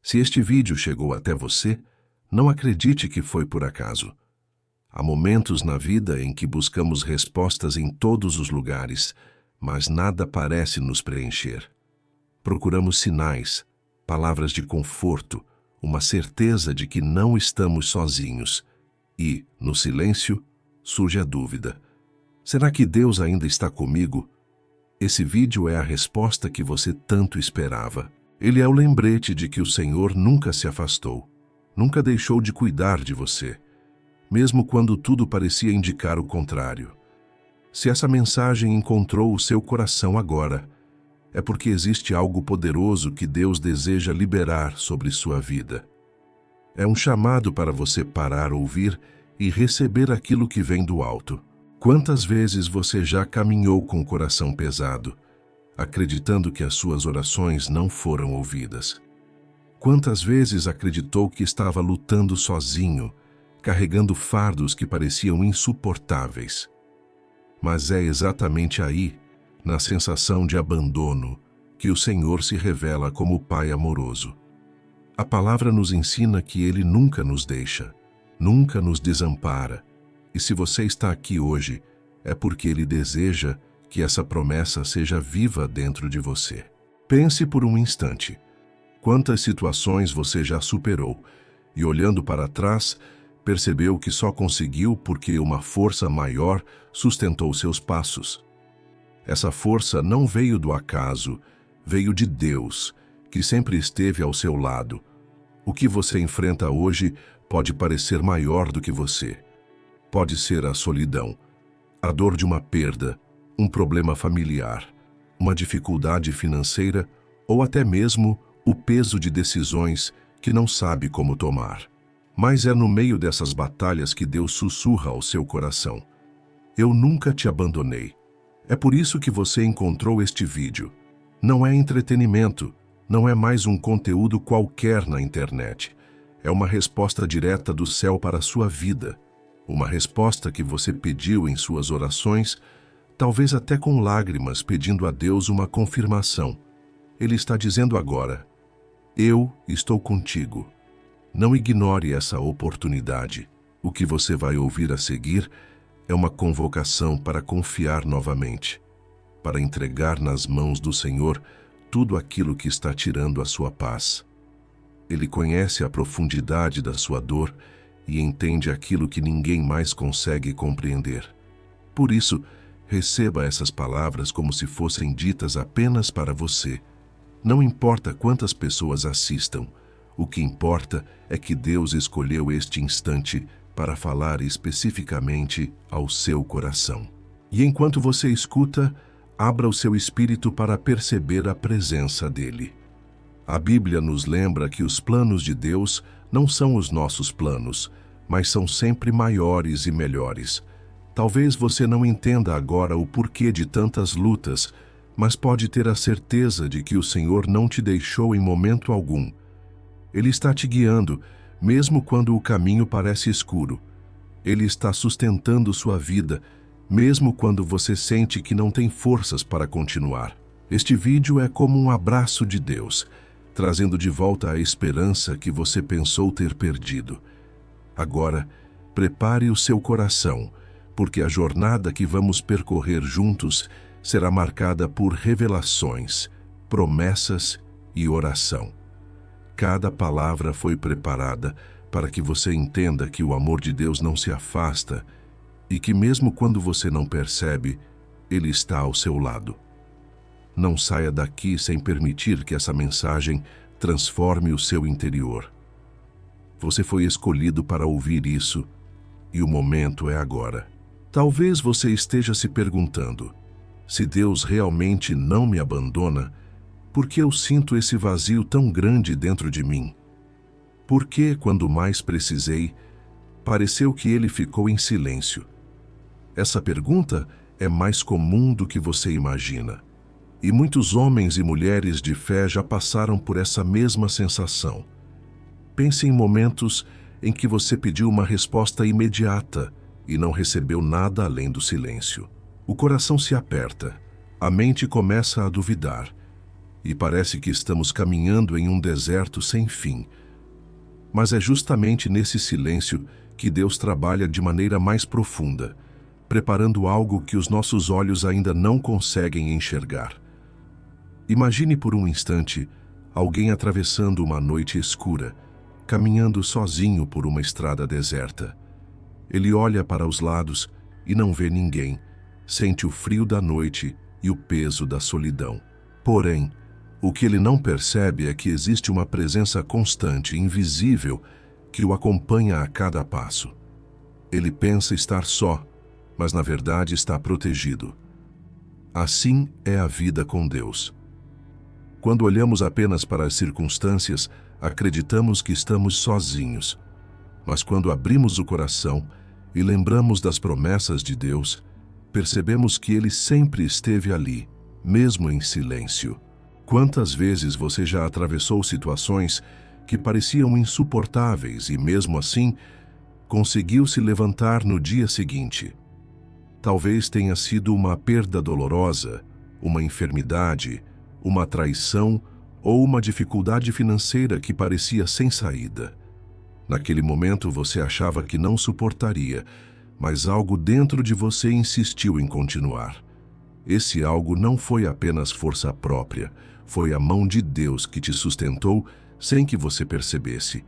Se este vídeo chegou até você, não acredite que foi por acaso. Há momentos na vida em que buscamos respostas em todos os lugares, mas nada parece nos preencher. Procuramos sinais, palavras de conforto, uma certeza de que não estamos sozinhos. E, no silêncio, surge a dúvida. Será que Deus ainda está comigo? Esse vídeo é a resposta que você tanto esperava. Ele é o lembrete de que o Senhor nunca se afastou, nunca deixou de cuidar de você, mesmo quando tudo parecia indicar o contrário. Se essa mensagem encontrou o seu coração agora, é porque existe algo poderoso que Deus deseja liberar sobre sua vida. É um chamado para você parar, ouvir e receber aquilo que vem do alto. Quantas vezes você já caminhou com o coração pesado, acreditando que as suas orações não foram ouvidas? Quantas vezes acreditou que estava lutando sozinho, carregando fardos que pareciam insuportáveis? Mas é exatamente aí, na sensação de abandono, que o Senhor se revela como Pai amoroso. A palavra nos ensina que Ele nunca nos deixa, nunca nos desampara, e se você está aqui hoje, é porque Ele deseja que essa promessa seja viva dentro de você. Pense por um instante. Quantas situações você já superou e, olhando para trás, percebeu que só conseguiu porque uma força maior sustentou seus passos? Essa força não veio do acaso, veio de Deus, que sempre esteve ao seu lado. O que você enfrenta hoje pode parecer maior do que você. Pode ser a solidão, a dor de uma perda, um problema familiar, uma dificuldade financeira ou até mesmo o peso de decisões que não sabe como tomar. Mas é no meio dessas batalhas que Deus sussurra ao seu coração. Eu nunca te abandonei. É por isso que você encontrou este vídeo. Não é entretenimento, não é mais um conteúdo qualquer na internet. É uma resposta direta do céu para a sua vida. Uma resposta que você pediu em suas orações, talvez até com lágrimas, pedindo a Deus uma confirmação. Ele está dizendo agora: eu estou contigo. Não ignore essa oportunidade. O que você vai ouvir a seguir é uma convocação para confiar novamente, para entregar nas mãos do Senhor tudo aquilo que está tirando a sua paz. Ele conhece a profundidade da sua dor e entende aquilo que ninguém mais consegue compreender. Por isso, receba essas palavras como se fossem ditas apenas para você. Não importa quantas pessoas assistam, o que importa é que Deus escolheu este instante para falar especificamente ao seu coração. E enquanto você escuta, abra o seu espírito para perceber a presença dele. A Bíblia nos lembra que os planos de Deus não são os nossos planos, mas são sempre maiores e melhores. Talvez você não entenda agora o porquê de tantas lutas, mas pode ter a certeza de que o Senhor não te deixou em momento algum. Ele está te guiando, mesmo quando o caminho parece escuro. Ele está sustentando sua vida, mesmo quando você sente que não tem forças para continuar. Este vídeo é como um abraço de Deus, trazendo de volta a esperança que você pensou ter perdido. Agora, prepare o seu coração, porque a jornada que vamos percorrer juntos será marcada por revelações, promessas e oração. Cada palavra foi preparada para que você entenda que o amor de Deus não se afasta e que mesmo quando você não percebe, Ele está ao seu lado. Não saia daqui sem permitir que essa mensagem transforme o seu interior. Você foi escolhido para ouvir isso e o momento é agora. Talvez você esteja se perguntando: se Deus realmente não me abandona, por que eu sinto esse vazio tão grande dentro de mim? Por que, quando mais precisei, pareceu que Ele ficou em silêncio? Essa pergunta é mais comum do que você imagina. E muitos homens e mulheres de fé já passaram por essa mesma sensação. Pense em momentos em que você pediu uma resposta imediata e não recebeu nada além do silêncio. O coração se aperta, a mente começa a duvidar, e parece que estamos caminhando em um deserto sem fim. Mas é justamente nesse silêncio que Deus trabalha de maneira mais profunda, preparando algo que os nossos olhos ainda não conseguem enxergar. Imagine por um instante alguém atravessando uma noite escura, caminhando sozinho por uma estrada deserta. Ele olha para os lados e não vê ninguém, sente o frio da noite e o peso da solidão. Porém, o que ele não percebe é que existe uma presença constante, invisível, que o acompanha a cada passo. Ele pensa estar só, mas na verdade está protegido. Assim é a vida com Deus. Quando olhamos apenas para as circunstâncias, acreditamos que estamos sozinhos. Mas quando abrimos o coração e lembramos das promessas de Deus, percebemos que Ele sempre esteve ali, mesmo em silêncio. Quantas vezes você já atravessou situações que pareciam insuportáveis e, mesmo assim, conseguiu se levantar no dia seguinte? Talvez tenha sido uma perda dolorosa, uma enfermidade, uma traição ou uma dificuldade financeira que parecia sem saída. Naquele momento você achava que não suportaria, mas algo dentro de você insistiu em continuar. Esse algo não foi apenas força própria, foi a mão de Deus que te sustentou sem que você percebesse.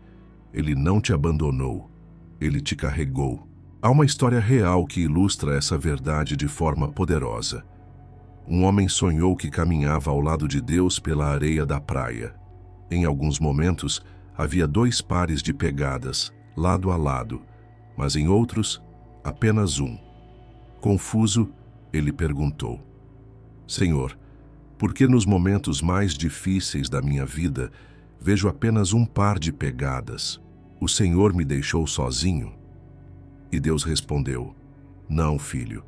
Ele não te abandonou, Ele te carregou. Há uma história real que ilustra essa verdade de forma poderosa. Um homem sonhou que caminhava ao lado de Deus pela areia da praia. Em alguns momentos, havia 2 pares de pegadas, lado a lado, mas em outros, apenas um. Confuso, ele perguntou: Senhor, por que nos momentos mais difíceis da minha vida vejo apenas um par de pegadas? O Senhor me deixou sozinho? E Deus respondeu: Não, filho,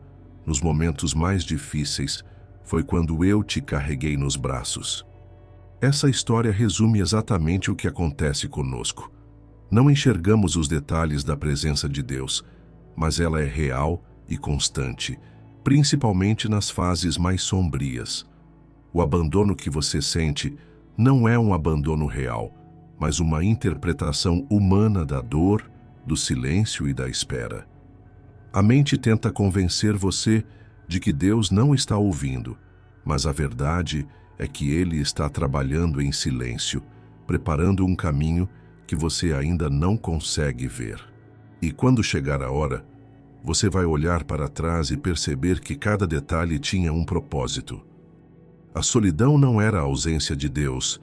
nos momentos mais difíceis foi quando eu te carreguei nos braços. Essa história resume exatamente o que acontece conosco. Não enxergamos os detalhes da presença de Deus, mas ela é real e constante, principalmente nas fases mais sombrias. O abandono que você sente não é um abandono real, mas uma interpretação humana da dor, do silêncio e da espera. A mente tenta convencer você de que Deus não está ouvindo, mas a verdade é que Ele está trabalhando em silêncio, preparando um caminho que você ainda não consegue ver. E quando chegar a hora, você vai olhar para trás e perceber que cada detalhe tinha um propósito. A solidão não era a ausência de Deus,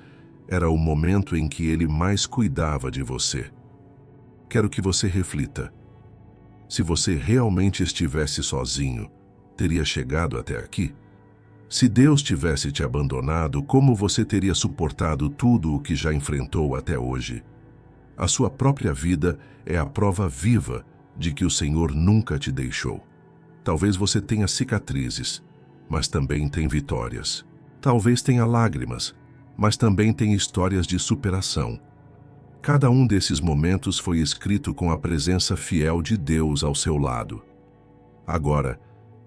era o momento em que Ele mais cuidava de você. Quero que você reflita. Se você realmente estivesse sozinho, teria chegado até aqui? Se Deus tivesse te abandonado, como você teria suportado tudo o que já enfrentou até hoje? A sua própria vida é a prova viva de que o Senhor nunca te deixou. Talvez você tenha cicatrizes, mas também tem vitórias. Talvez tenha lágrimas, mas também tem histórias de superação. Cada um desses momentos foi escrito com a presença fiel de Deus ao seu lado. Agora,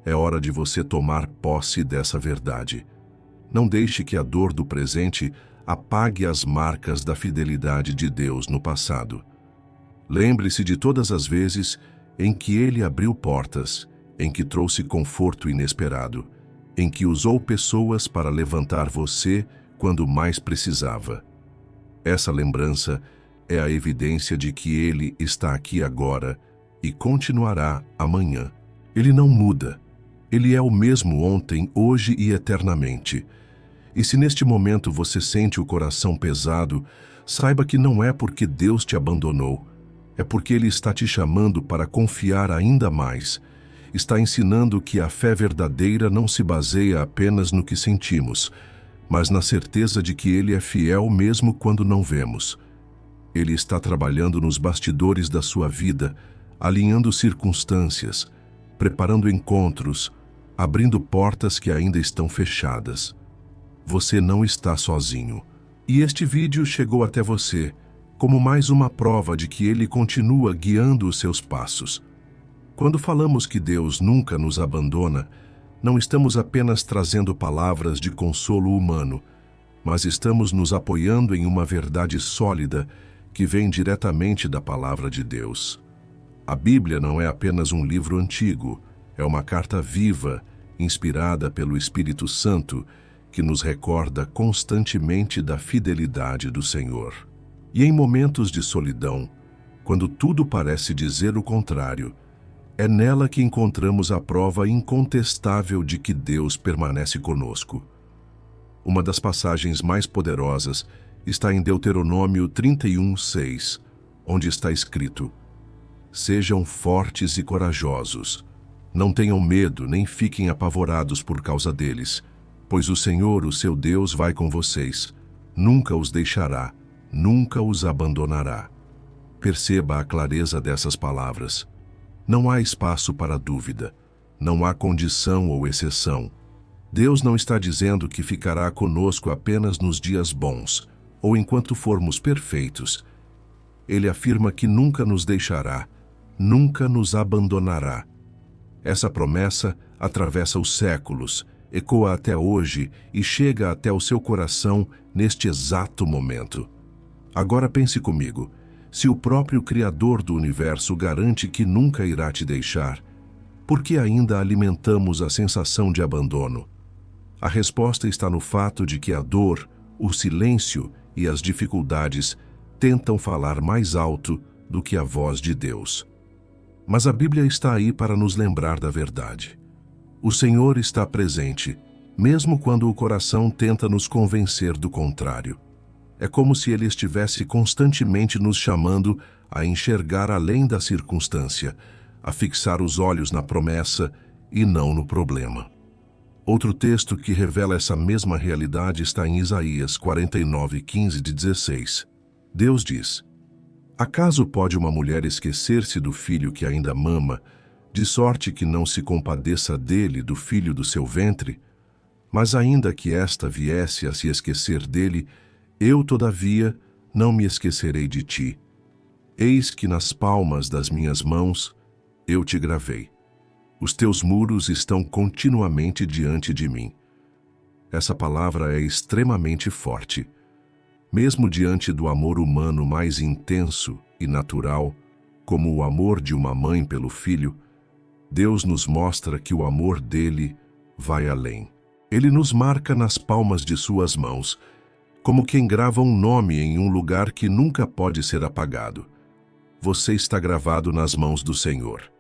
é hora de você tomar posse dessa verdade. Não deixe que a dor do presente apague as marcas da fidelidade de Deus no passado. Lembre-se de todas as vezes em que Ele abriu portas, em que trouxe conforto inesperado, em que usou pessoas para levantar você quando mais precisava. Essa lembrança é a evidência de que Ele está aqui agora e continuará amanhã. Ele não muda. Ele é o mesmo ontem, hoje e eternamente. E se neste momento você sente o coração pesado, saiba que não é porque Deus te abandonou, é porque Ele está te chamando para confiar ainda mais. Está ensinando que a fé verdadeira não se baseia apenas no que sentimos, mas na certeza de que Ele é fiel mesmo quando não vemos. Ele está trabalhando nos bastidores da sua vida, alinhando circunstâncias, preparando encontros, abrindo portas que ainda estão fechadas. Você não está sozinho. E este vídeo chegou até você como mais uma prova de que Ele continua guiando os seus passos. Quando falamos que Deus nunca nos abandona, não estamos apenas trazendo palavras de consolo humano, mas estamos nos apoiando em uma verdade sólida que vem diretamente da Palavra de Deus. A Bíblia não é apenas um livro antigo, é uma carta viva, inspirada pelo Espírito Santo, que nos recorda constantemente da fidelidade do Senhor. E em momentos de solidão, quando tudo parece dizer o contrário, é nela que encontramos a prova incontestável de que Deus permanece conosco. Uma das passagens mais poderosas está em Deuteronômio 31:6, onde está escrito: Sejam fortes e corajosos. Não tenham medo, nem fiquem apavorados por causa deles, pois o Senhor, o seu Deus, vai com vocês. Nunca os deixará, nunca os abandonará. Perceba a clareza dessas palavras. Não há espaço para dúvida. Não há condição ou exceção. Deus não está dizendo que ficará conosco apenas nos dias bons, ou enquanto formos perfeitos. Ele afirma que nunca nos deixará, nunca nos abandonará. Essa promessa atravessa os séculos, ecoa até hoje e chega até o seu coração neste exato momento. Agora pense comigo, se o próprio Criador do Universo garante que nunca irá te deixar, por que ainda alimentamos a sensação de abandono? A resposta está no fato de que a dor, o silêncio e as dificuldades tentam falar mais alto do que a voz de Deus. Mas a Bíblia está aí para nos lembrar da verdade. O Senhor está presente, mesmo quando o coração tenta nos convencer do contrário. É como se Ele estivesse constantemente nos chamando a enxergar além da circunstância, a fixar os olhos na promessa e não no problema. Outro texto que revela essa mesma realidade está em Isaías 49:15-16. Deus diz: Acaso pode uma mulher esquecer-se do filho que ainda mama, de sorte que não se compadeça dele, do filho do seu ventre? Mas ainda que esta viesse a se esquecer dele, eu, todavia, não me esquecerei de ti. Eis que nas palmas das minhas mãos eu te gravei. Os teus muros estão continuamente diante de mim. Essa palavra é extremamente forte. Mesmo diante do amor humano mais intenso e natural, como o amor de uma mãe pelo filho, Deus nos mostra que o amor dele vai além. Ele nos marca nas palmas de suas mãos, como quem grava um nome em um lugar que nunca pode ser apagado. Você está gravado nas mãos do Senhor.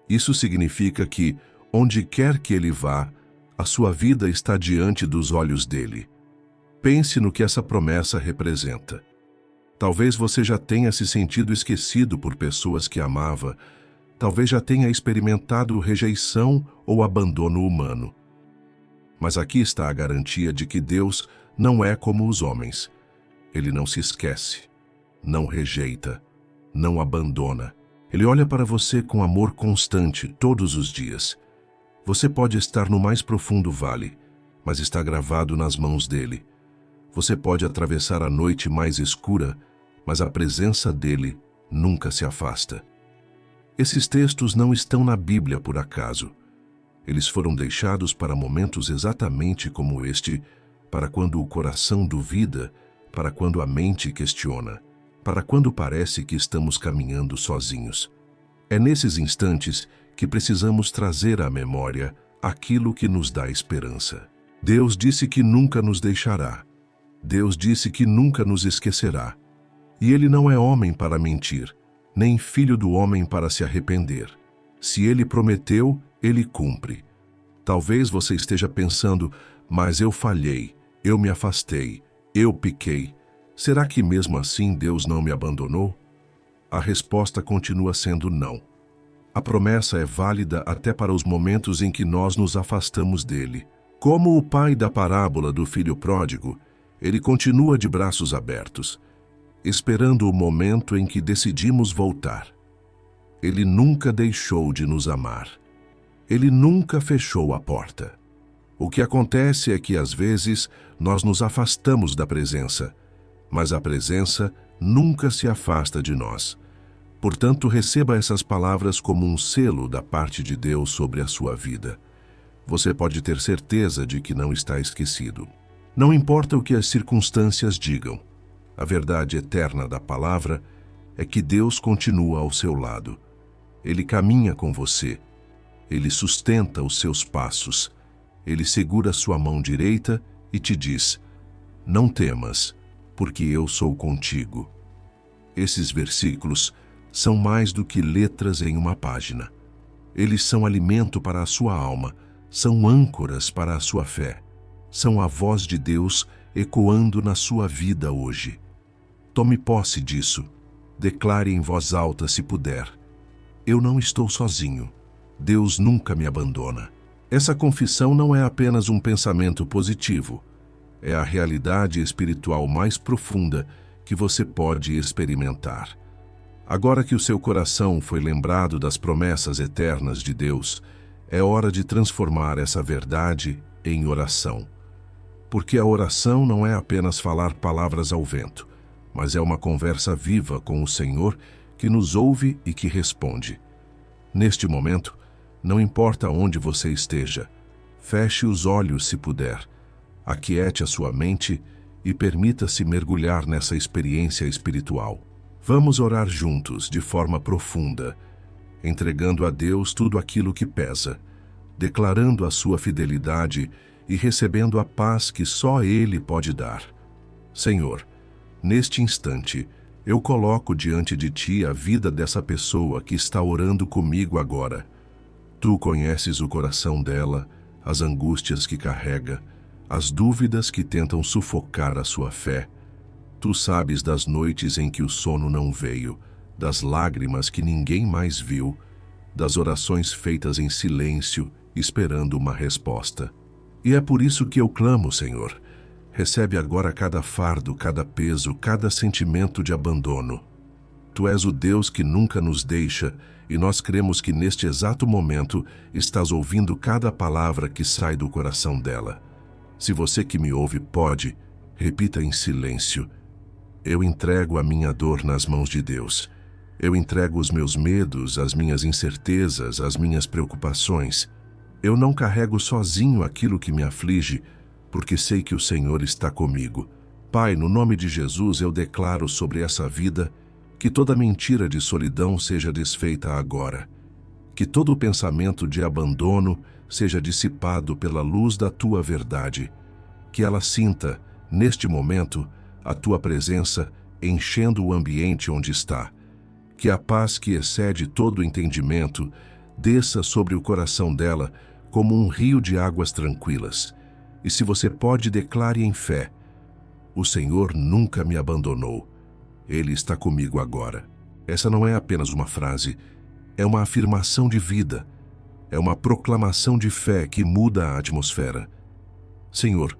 Isso significa que, onde quer que ele vá, a sua vida está diante dos olhos dele. Pense no que essa promessa representa. Talvez você já tenha se sentido esquecido por pessoas que amava, talvez já tenha experimentado rejeição ou abandono humano. Mas aqui está a garantia de que Deus não é como os homens. Ele não se esquece, não rejeita, não abandona. Ele olha para você com amor constante todos os dias. Você pode estar no mais profundo vale, mas está gravado nas mãos dele. Você pode atravessar a noite mais escura, mas a presença dele nunca se afasta. Esses textos não estão na Bíblia por acaso. Eles foram deixados para momentos exatamente como este, para quando o coração duvida, para quando a mente questiona, para quando parece que estamos caminhando sozinhos. É nesses instantes que precisamos trazer à memória aquilo que nos dá esperança. Deus disse que nunca nos deixará. Deus disse que nunca nos esquecerá. E Ele não é homem para mentir, nem filho do homem para se arrepender. Se Ele prometeu, Ele cumpre. Talvez você esteja pensando, mas eu falhei, eu me afastei, eu pequei. Será que mesmo assim Deus não me abandonou? A resposta continua sendo não. A promessa é válida até para os momentos em que nós nos afastamos dele. Como o pai da parábola do filho pródigo, ele continua de braços abertos, esperando o momento em que decidimos voltar. Ele nunca deixou de nos amar. Ele nunca fechou a porta. O que acontece é que, às vezes, nós nos afastamos da presença, mas a presença nunca se afasta de nós. Portanto, receba essas palavras como um selo da parte de Deus sobre a sua vida. Você pode ter certeza de que não está esquecido. Não importa o que as circunstâncias digam, a verdade eterna da palavra é que Deus continua ao seu lado. Ele caminha com você. Ele sustenta os seus passos. Ele segura sua mão direita e te diz: não temas, porque eu sou contigo. Esses versículos são mais do que letras em uma página. Eles são alimento para a sua alma, são âncoras para a sua fé. São a voz de Deus ecoando na sua vida hoje. Tome posse disso. Declare em voz alta se puder: eu não estou sozinho. Deus nunca me abandona. Essa confissão não é apenas um pensamento positivo. É a realidade espiritual mais profunda que você pode experimentar. Agora que o seu coração foi lembrado das promessas eternas de Deus, é hora de transformar essa verdade em oração. Porque a oração não é apenas falar palavras ao vento, mas é uma conversa viva com o Senhor que nos ouve e que responde. Neste momento, não importa onde você esteja, feche os olhos se puder, aquiete a sua mente e permita-se mergulhar nessa experiência espiritual. Vamos orar juntos de forma profunda, entregando a Deus tudo aquilo que pesa, declarando a sua fidelidade e recebendo a paz que só Ele pode dar. Senhor, neste instante, eu coloco diante de Ti a vida dessa pessoa que está orando comigo agora. Tu conheces o coração dela, as angústias que carrega, as dúvidas que tentam sufocar a sua fé. Tu sabes das noites em que o sono não veio, das lágrimas que ninguém mais viu, das orações feitas em silêncio, esperando uma resposta. E é por isso que eu clamo, Senhor. Recebe agora cada fardo, cada peso, cada sentimento de abandono. Tu és o Deus que nunca nos deixa, e nós cremos que neste exato momento estás ouvindo cada palavra que sai do coração dela. Se você que me ouve pode, repita em silêncio: eu entrego a minha dor nas mãos de Deus. Eu entrego os meus medos, as minhas incertezas, as minhas preocupações. Eu não carrego sozinho aquilo que me aflige, porque sei que o Senhor está comigo. Pai, no nome de Jesus, eu declaro sobre essa vida que toda mentira de solidão seja desfeita agora. Que todo pensamento de abandono seja dissipado pela luz da Tua verdade. Que ela sinta, neste momento, a Tua presença enchendo o ambiente onde está. Que a paz que excede todo o entendimento desça sobre o coração dela como um rio de águas tranquilas. E se você pode, declare em fé: o Senhor nunca me abandonou. Ele está comigo agora. Essa não é apenas uma frase, é uma afirmação de vida. É uma proclamação de fé que muda a atmosfera. Senhor,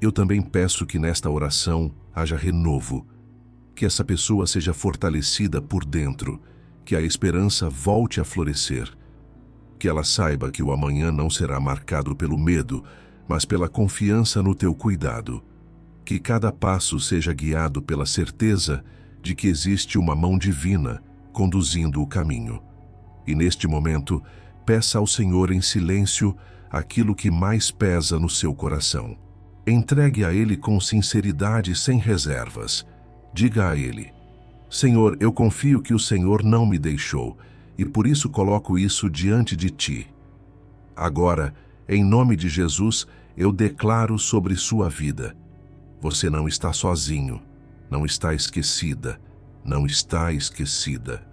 eu também peço que nesta oração haja renovo, que essa pessoa seja fortalecida por dentro, que a esperança volte a florescer, que ela saiba que o amanhã não será marcado pelo medo, mas pela confiança no Teu cuidado, que cada passo seja guiado pela certeza de que existe uma mão divina conduzindo o caminho. E neste momento, peça ao Senhor em silêncio aquilo que mais pesa no seu coração. Entregue a Ele com sinceridade, sem reservas. Diga a Ele: Senhor, eu confio que o Senhor não me deixou, e por isso coloco isso diante de Ti. Agora, em nome de Jesus, eu declaro sobre sua vida: você não está sozinho, não está esquecida, não está esquecida.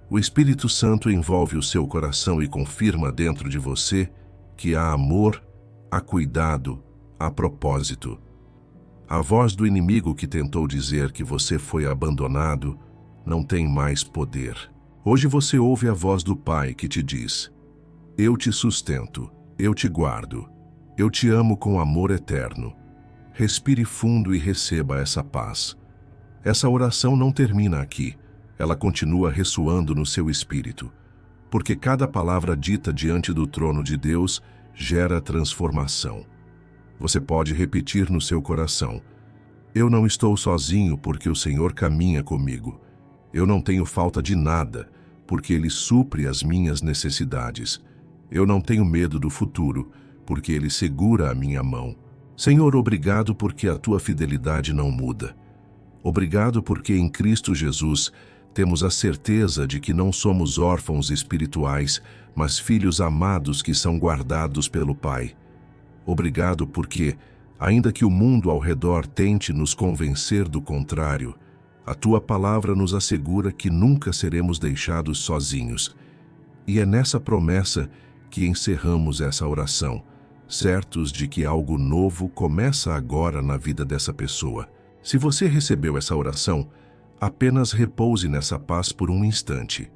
O Espírito Santo envolve o seu coração e confirma dentro de você que há amor, há cuidado, há propósito. A voz do inimigo que tentou dizer que você foi abandonado não tem mais poder. Hoje você ouve a voz do Pai que te diz: eu te sustento, eu te guardo, eu te amo com amor eterno. Respire fundo e receba essa paz. Essa oração não termina aqui, ela continua ressoando no seu espírito, porque cada palavra dita diante do trono de Deus gera transformação. Você pode repetir no seu coração: eu não estou sozinho porque o Senhor caminha comigo. Eu não tenho falta de nada, porque Ele supre as minhas necessidades. Eu não tenho medo do futuro, porque Ele segura a minha mão. Senhor, obrigado porque a tua fidelidade não muda. Obrigado porque em Cristo Jesus temos a certeza de que não somos órfãos espirituais, mas filhos amados que são guardados pelo Pai. Obrigado porque, ainda que o mundo ao redor tente nos convencer do contrário, a tua palavra nos assegura que nunca seremos deixados sozinhos. E é nessa promessa que encerramos essa oração, certos de que algo novo começa agora na vida dessa pessoa. Se você recebeu essa oração, apenas repouse nessa paz por um instante.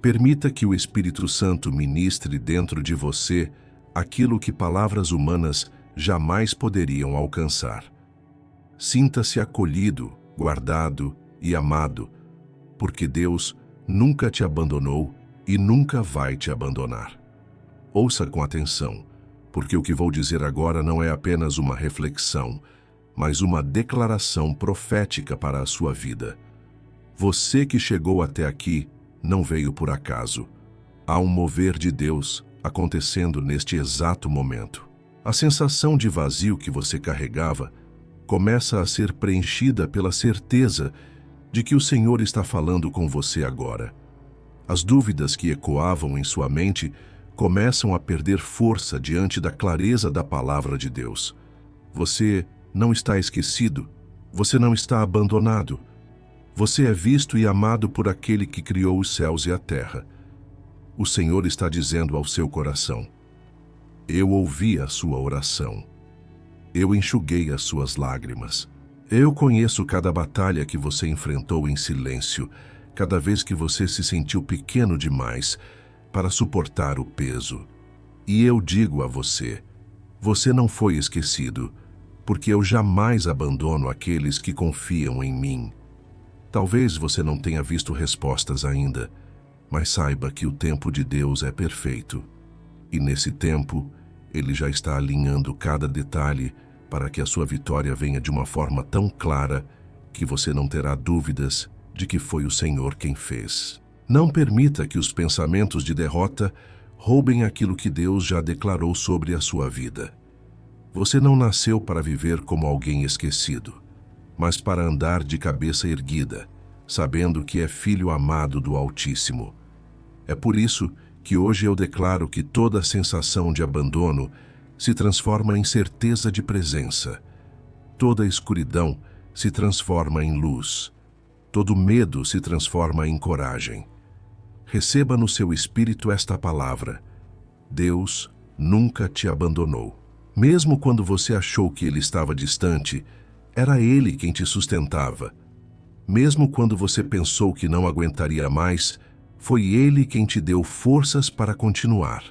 Permita que o Espírito Santo ministre dentro de você aquilo que palavras humanas jamais poderiam alcançar. Sinta-se acolhido, guardado e amado, porque Deus nunca te abandonou e nunca vai te abandonar. Ouça com atenção, porque o que vou dizer agora não é apenas uma reflexão, mas uma declaração profética para a sua vida. Você que chegou até aqui não veio por acaso. Há um mover de Deus acontecendo neste exato momento. A sensação de vazio que você carregava começa a ser preenchida pela certeza de que o Senhor está falando com você agora. As dúvidas que ecoavam em sua mente começam a perder força diante da clareza da palavra de Deus. Você não está esquecido, você não está abandonado. Você é visto e amado por aquele que criou os céus e a terra. O Senhor está dizendo ao seu coração: eu ouvi a sua oração. Eu enxuguei as suas lágrimas. Eu conheço cada batalha que você enfrentou em silêncio, cada vez que você se sentiu pequeno demais para suportar o peso. E eu digo a você, você não foi esquecido, porque eu jamais abandono aqueles que confiam em mim. Talvez você não tenha visto respostas ainda, mas saiba que o tempo de Deus é perfeito. E nesse tempo, Ele já está alinhando cada detalhe para que a sua vitória venha de uma forma tão clara que você não terá dúvidas de que foi o Senhor quem fez. Não permita que os pensamentos de derrota roubem aquilo que Deus já declarou sobre a sua vida. Você não nasceu para viver como alguém esquecido, mas para andar de cabeça erguida, sabendo que é filho amado do Altíssimo. É por isso que hoje eu declaro que toda sensação de abandono se transforma em certeza de presença. Toda escuridão se transforma em luz. Todo medo se transforma em coragem. Receba no seu espírito esta palavra: Deus nunca te abandonou. Mesmo quando você achou que Ele estava distante, era Ele quem te sustentava. Mesmo quando você pensou que não aguentaria mais, foi Ele quem te deu forças para continuar.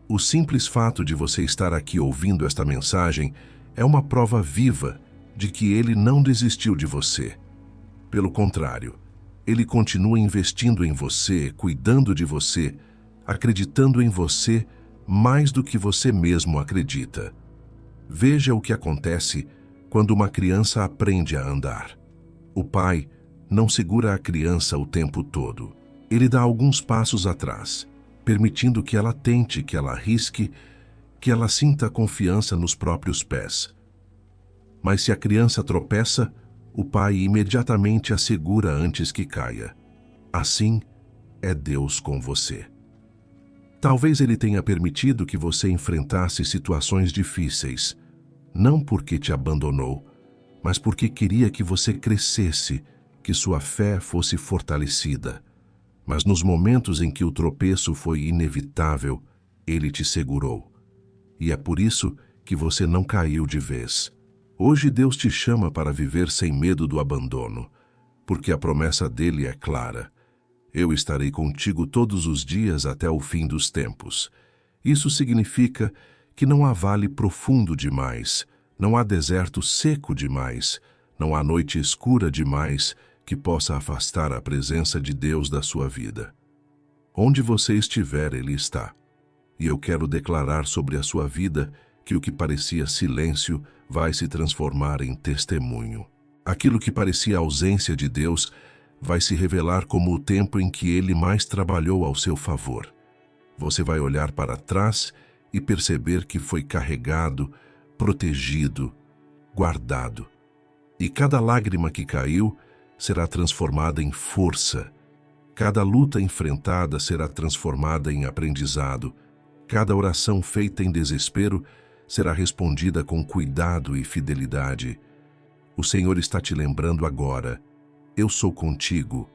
O simples fato de você estar aqui ouvindo esta mensagem é uma prova viva de que Ele não desistiu de você. Pelo contrário, Ele continua investindo em você, cuidando de você, acreditando em você mais do que você mesmo acredita. Veja o que acontece quando uma criança aprende a andar. O pai não segura a criança o tempo todo. Ele dá alguns passos atrás, permitindo que ela tente, que ela arrisque, que ela sinta confiança nos próprios pés. Mas se a criança tropeça, o pai imediatamente a segura antes que caia. Assim é Deus com você. Talvez Ele tenha permitido que você enfrentasse situações difíceis, não porque te abandonou, mas porque queria que você crescesse, que sua fé fosse fortalecida. Mas nos momentos em que o tropeço foi inevitável, Ele te segurou. E é por isso que você não caiu de vez. Hoje Deus te chama para viver sem medo do abandono, porque a promessa dele é clara. Eu estarei contigo todos os dias até o fim dos tempos. Isso significa que não há vale profundo demais, não há deserto seco demais, não há noite escura demais que possa afastar a presença de Deus da sua vida. Onde você estiver, Ele está. E eu quero declarar sobre a sua vida que o que parecia silêncio vai se transformar em testemunho. Aquilo que parecia ausência de Deus vai se revelar como o tempo em que Ele mais trabalhou ao seu favor. Você vai olhar para trás e perceber que foi carregado, protegido, guardado. E cada lágrima que caiu será transformada em força. Cada luta enfrentada será transformada em aprendizado. Cada oração feita em desespero será respondida com cuidado e fidelidade. O Senhor está te lembrando agora: eu sou contigo.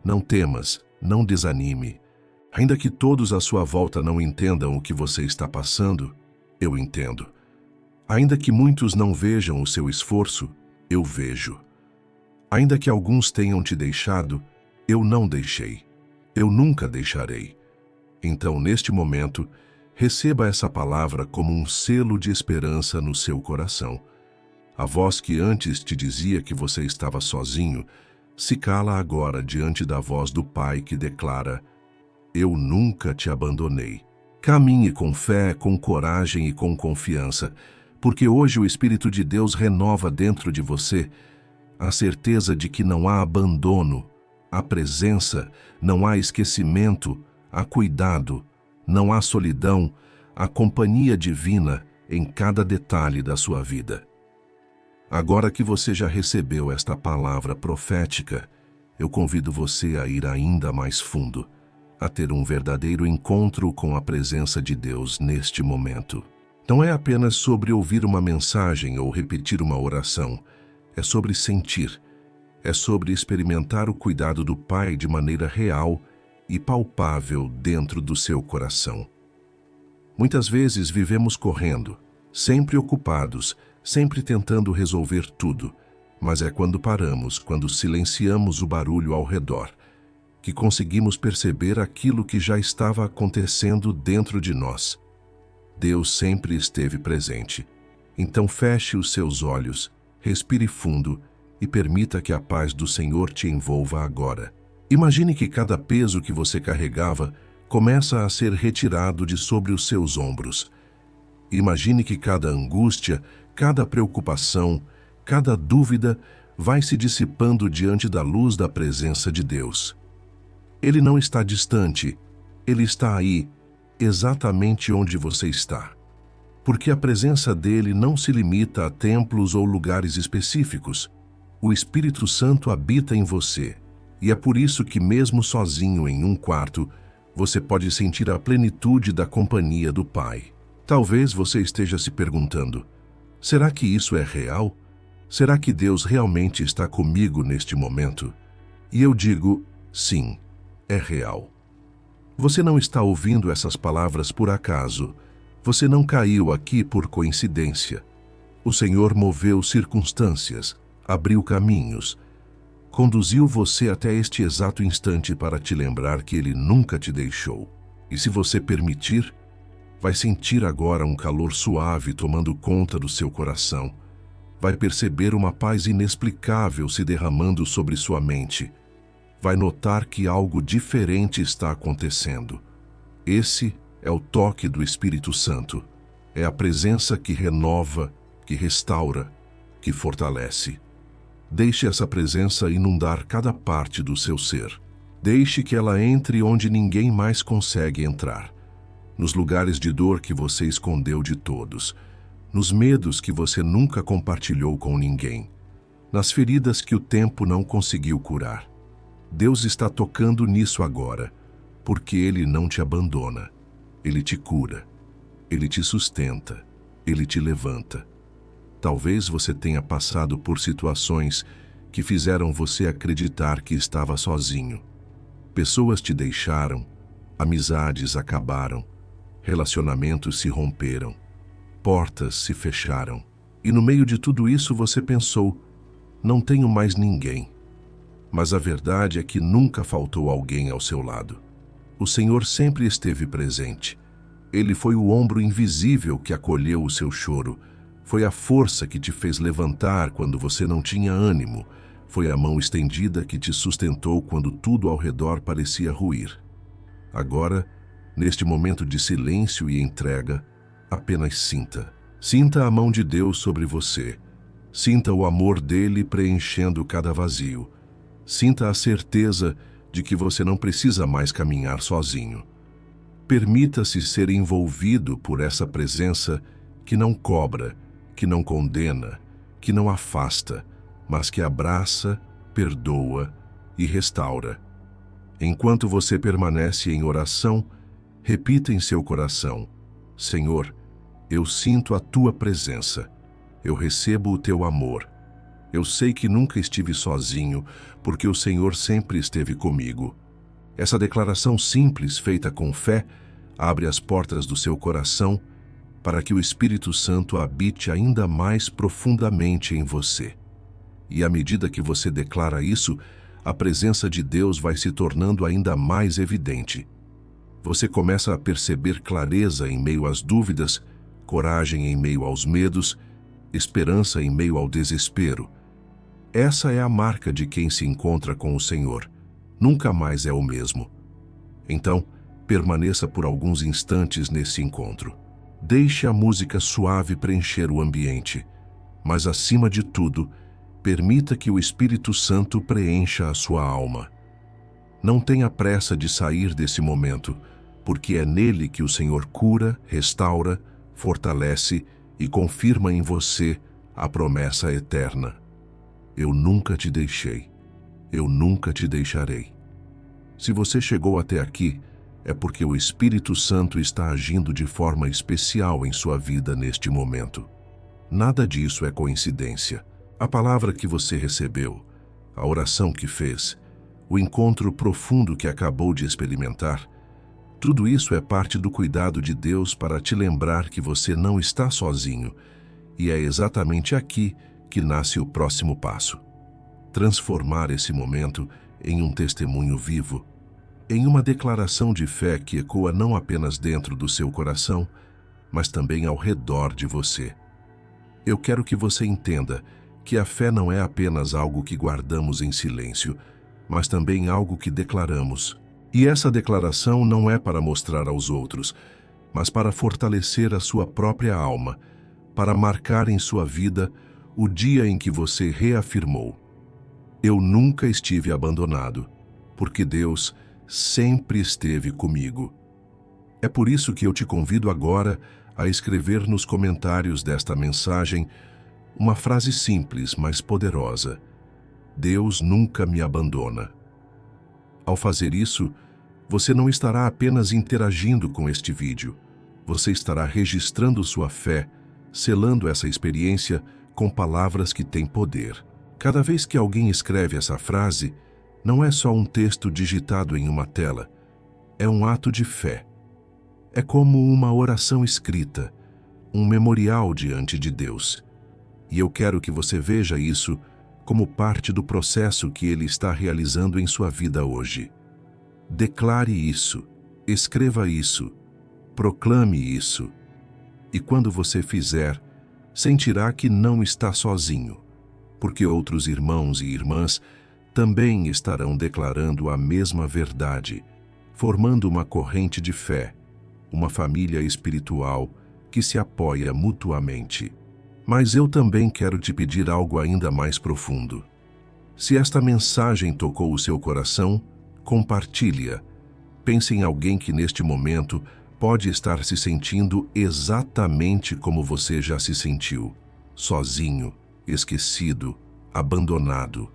Não temas, não desanime. Ainda que todos à sua volta não entendam o que você está passando, eu entendo. Ainda que muitos não vejam o seu esforço, eu vejo. Ainda que alguns tenham te deixado, eu não deixei. Eu nunca deixarei. Então, neste momento, receba essa palavra como um selo de esperança no seu coração. A voz que antes te dizia que você estava sozinho, se cala agora diante da voz do Pai que declara: eu nunca te abandonei. Caminhe com fé, com coragem e com confiança, porque hoje o Espírito de Deus renova dentro de você a certeza de que não há abandono, há presença, não há esquecimento, há cuidado, não há solidão, há companhia divina em cada detalhe da sua vida. Agora que você já recebeu esta palavra profética, eu convido você a ir ainda mais fundo, a ter um verdadeiro encontro com a presença de Deus neste momento. Não é apenas sobre ouvir uma mensagem ou repetir uma oração, é sobre sentir, é sobre experimentar o cuidado do Pai de maneira real e palpável dentro do seu coração. Muitas vezes vivemos correndo, sempre ocupados, sempre tentando resolver tudo, mas é quando paramos, quando silenciamos o barulho ao redor, que conseguimos perceber aquilo que já estava acontecendo dentro de nós. Deus sempre esteve presente. Então feche os seus olhos, respire fundo e permita que a paz do Senhor te envolva agora. Imagine que cada peso que você carregava começa a ser retirado de sobre os seus ombros. Imagine que cada angústia, cada preocupação, cada dúvida vai se dissipando diante da luz da presença de Deus. Ele não está distante, Ele está aí, exatamente onde você está. Porque a presença dele não se limita a templos ou lugares específicos. O Espírito Santo habita em você, e é por isso que mesmo sozinho em um quarto, você pode sentir a plenitude da companhia do Pai. Talvez você esteja se perguntando: será que isso é real? Será que Deus realmente está comigo neste momento? E eu digo: sim, é real. Você não está ouvindo essas palavras por acaso. Você não caiu aqui por coincidência. O Senhor moveu circunstâncias, abriu caminhos, conduziu você até este exato instante para te lembrar que Ele nunca te deixou. E se você permitir, vai sentir agora um calor suave tomando conta do seu coração. Vai perceber uma paz inexplicável se derramando sobre sua mente. Vai notar que algo diferente está acontecendo. Esse é o toque do Espírito Santo. É a presença que renova, que restaura, que fortalece. Deixe essa presença inundar cada parte do seu ser. Deixe que ela entre onde ninguém mais consegue entrar. Nos lugares de dor que você escondeu de todos. Nos medos que você nunca compartilhou com ninguém. Nas feridas que o tempo não conseguiu curar. Deus está tocando nisso agora, porque Ele não te abandona. Ele te cura, Ele te sustenta, Ele te levanta. Talvez você tenha passado por situações que fizeram você acreditar que estava sozinho. Pessoas te deixaram, amizades acabaram, relacionamentos se romperam, portas se fecharam. E no meio de tudo isso você pensou: não tenho mais ninguém. Mas a verdade é que nunca faltou alguém ao seu lado. O Senhor sempre esteve presente. Ele foi o ombro invisível que acolheu o seu choro. Foi a força que te fez levantar quando você não tinha ânimo. Foi a mão estendida que te sustentou quando tudo ao redor parecia ruir. Agora, neste momento de silêncio e entrega, apenas sinta. Sinta a mão de Deus sobre você. Sinta o amor dele preenchendo cada vazio. Sinta a certeza de que você não precisa mais caminhar sozinho. Permita-se ser envolvido por essa presença que não cobra, que não condena, que não afasta, mas que abraça, perdoa e restaura. Enquanto você permanece em oração, repita em seu coração: Senhor, eu sinto a tua presença, eu recebo o teu amor. Eu sei que nunca estive sozinho, porque o Senhor sempre esteve comigo. Essa declaração simples, feita com fé, abre as portas do seu coração para que o Espírito Santo habite ainda mais profundamente em você. E à medida que você declara isso, a presença de Deus vai se tornando ainda mais evidente. Você começa a perceber clareza em meio às dúvidas, coragem em meio aos medos, esperança em meio ao desespero. Essa é a marca de quem se encontra com o Senhor. Nunca mais é o mesmo. Então, permaneça por alguns instantes nesse encontro. Deixe a música suave preencher o ambiente, mas acima de tudo, permita que o Espírito Santo preencha a sua alma. Não tenha pressa de sair desse momento, porque é nele que o Senhor cura, restaura, fortalece e confirma em você a promessa eterna. Eu nunca te deixei. Eu nunca te deixarei. Se você chegou até aqui, é porque o Espírito Santo está agindo de forma especial em sua vida neste momento. Nada disso é coincidência. A palavra que você recebeu, a oração que fez, o encontro profundo que acabou de experimentar, tudo isso é parte do cuidado de Deus para te lembrar que você não está sozinho, e é exatamente aqui que nasce o próximo passo. Transformar esse momento em um testemunho vivo, em uma declaração de fé que ecoa não apenas dentro do seu coração, mas também ao redor de você. Eu quero que você entenda que a fé não é apenas algo que guardamos em silêncio, mas também algo que declaramos. E essa declaração não é para mostrar aos outros, mas para fortalecer a sua própria alma, para marcar em sua vida o dia em que você reafirmou: eu nunca estive abandonado, porque Deus sempre esteve comigo. É por isso que eu te convido agora a escrever nos comentários desta mensagem uma frase simples, mas poderosa: Deus nunca me abandona. Ao fazer isso, você não estará apenas interagindo com este vídeo, você estará registrando sua fé, selando essa experiência com palavras que têm poder. Cada vez que alguém escreve essa frase, não é só um texto digitado em uma tela, é um ato de fé. É como uma oração escrita, um memorial diante de Deus. E eu quero que você veja isso como parte do processo que Ele está realizando em sua vida hoje. Declare isso, escreva isso, proclame isso. E quando você fizer, sentirá que não está sozinho, porque outros irmãos e irmãs também estarão declarando a mesma verdade, formando uma corrente de fé, uma família espiritual que se apoia mutuamente. Mas eu também quero te pedir algo ainda mais profundo. Se esta mensagem tocou o seu coração, compartilhe-a. Pense em alguém que neste momento pode estar se sentindo exatamente como você já se sentiu, sozinho, esquecido, abandonado.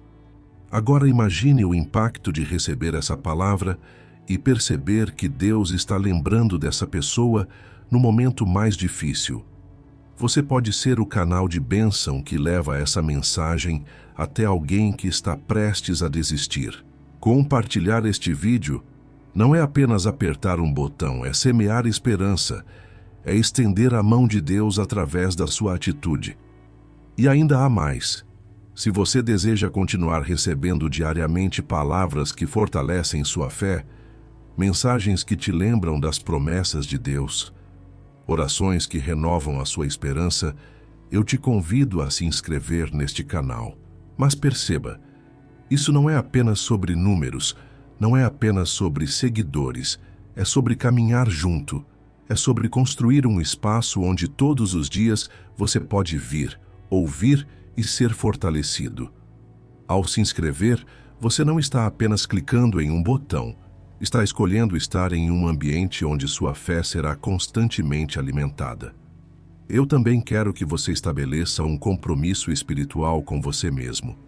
Agora imagine o impacto de receber essa palavra e perceber que Deus está lembrando dessa pessoa no momento mais difícil. Você pode ser o canal de bênção que leva essa mensagem até alguém que está prestes a desistir. Compartilhar este vídeo não é apenas apertar um botão, é semear esperança, é estender a mão de Deus através da sua atitude. E ainda há mais. Se você deseja continuar recebendo diariamente palavras que fortalecem sua fé, mensagens que te lembram das promessas de Deus, orações que renovam a sua esperança, eu te convido a se inscrever neste canal. Mas perceba, isso não é apenas sobre números, não é apenas sobre seguidores, é sobre caminhar junto, é sobre construir um espaço onde todos os dias você pode vir, ouvir e ser fortalecido. Ao se inscrever, você não está apenas clicando em um botão, está escolhendo estar em um ambiente onde sua fé será constantemente alimentada. Eu também quero que você estabeleça um compromisso espiritual com você mesmo.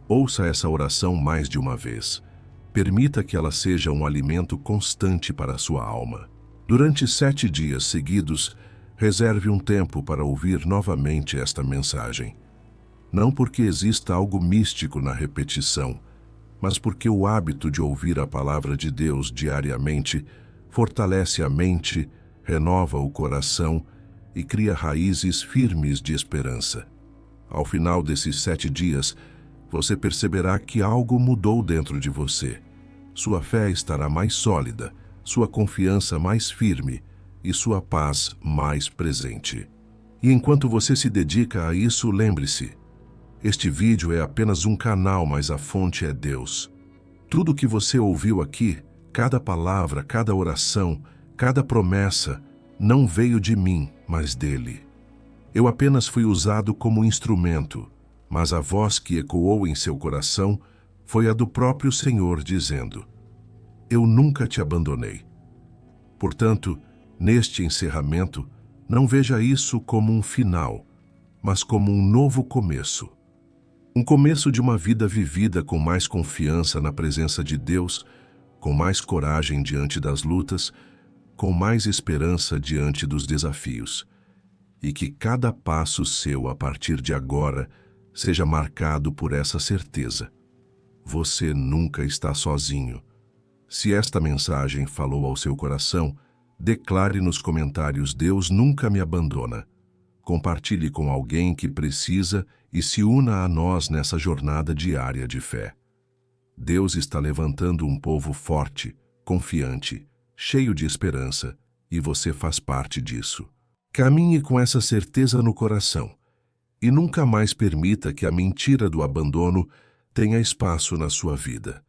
Ouça essa oração mais de uma vez. Permita que ela seja um alimento constante para a sua alma. Durante 7 dias seguidos, reserve um tempo para ouvir novamente esta mensagem. Não porque exista algo místico na repetição, mas porque o hábito de ouvir a palavra de Deus diariamente fortalece a mente, renova o coração e cria raízes firmes de esperança. Ao final desses 7 dias, você perceberá que algo mudou dentro de você. Sua fé estará mais sólida, sua confiança mais firme e sua paz mais presente. E enquanto você se dedica a isso, lembre-se, este vídeo é apenas um canal, mas a fonte é Deus. Tudo o que você ouviu aqui, cada palavra, cada oração, cada promessa, não veio de mim, mas dele. Eu apenas fui usado como instrumento, mas a voz que ecoou em seu coração foi a do próprio Senhor dizendo: Eu nunca te abandonei. Portanto, neste encerramento, não veja isso como um final, mas como um novo começo. Um começo de uma vida vivida com mais confiança na presença de Deus, com mais coragem diante das lutas, com mais esperança diante dos desafios. E que cada passo seu a partir de agora seja marcado por essa certeza. Você nunca está sozinho. Se esta mensagem falou ao seu coração, declare nos comentários: Deus nunca me abandona. Compartilhe com alguém que precisa e se una a nós nessa jornada diária de fé. Deus está levantando um povo forte, confiante, cheio de esperança, e você faz parte disso. Caminhe com essa certeza no coração e nunca mais permita que a mentira do abandono tenha espaço na sua vida.